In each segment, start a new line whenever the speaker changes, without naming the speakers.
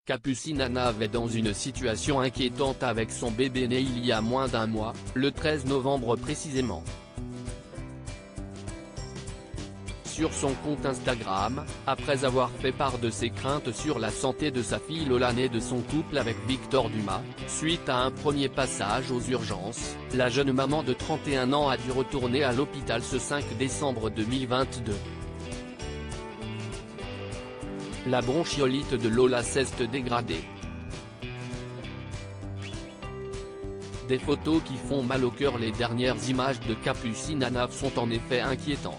Capucine Anav est dans une situation inquiétante avec son bébé né il y a moins d'un mois, le 13 novembre précisément. Sur son compte Instagram, après avoir fait part de ses craintes sur la santé de sa fille Lola née de son couple avec Victor Dumas, suite à un premier passage aux urgences, la jeune maman de 31 ans a dû retourner à l'hôpital ce 5 décembre 2022. La bronchiolite de Lola s'est dégradée. Des photos qui font mal au cœur. Les dernières images de Capucine Anav sont en effet inquiétantes.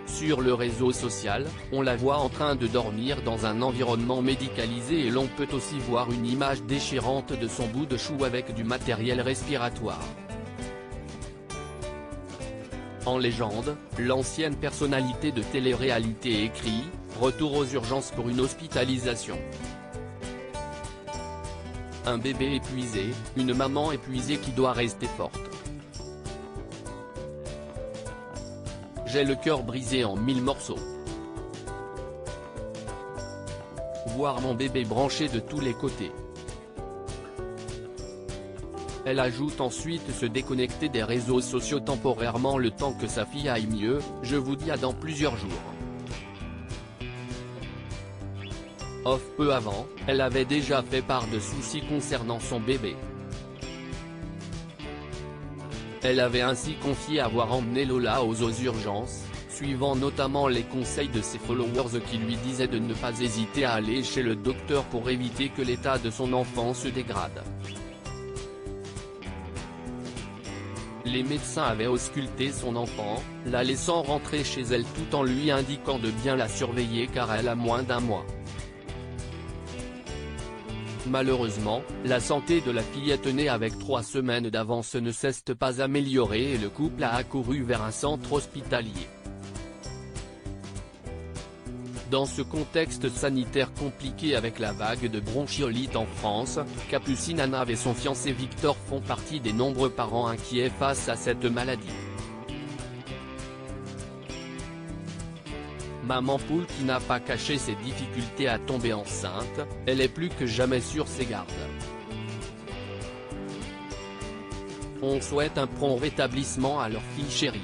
Sur le réseau social, on la voit en train de dormir dans un environnement médicalisé et l'on peut aussi voir une image déchirante de son bout de chou avec du matériel respiratoire. En légende, l'ancienne personnalité de télé-réalité écrit « Retour aux urgences pour une hospitalisation ». Un bébé épuisé, une maman épuisée qui doit rester forte. J'ai le cœur brisé en 1000 morceaux. Voir mon bébé branché de tous les côtés. Elle ajoute ensuite se déconnecter des réseaux sociaux temporairement le temps que sa fille aille mieux, je vous dis à dans plusieurs jours. Off peu avant, elle avait déjà fait part de soucis concernant son bébé. Elle avait ainsi confié avoir emmené Lola aux urgences, suivant notamment les conseils de ses followers qui lui disaient de ne pas hésiter à aller chez le docteur pour éviter que l'état de son enfant se dégrade. Les médecins avaient ausculté son enfant, la laissant rentrer chez elle tout en lui indiquant de bien la surveiller car elle a moins d'un mois. Malheureusement, la santé de la fillette née avec 3 semaines d'avance ne s'est pas améliorée et le couple a accouru vers un centre hospitalier. Dans ce contexte sanitaire compliqué avec la vague de bronchiolite en France, Capucine Anav et son fiancé Victor font partie des nombreux parents inquiets face à cette maladie. Maman poule qui n'a pas caché ses difficultés à tomber enceinte, elle est plus que jamais sur ses gardes. On souhaite un prompt rétablissement à leur fille chérie.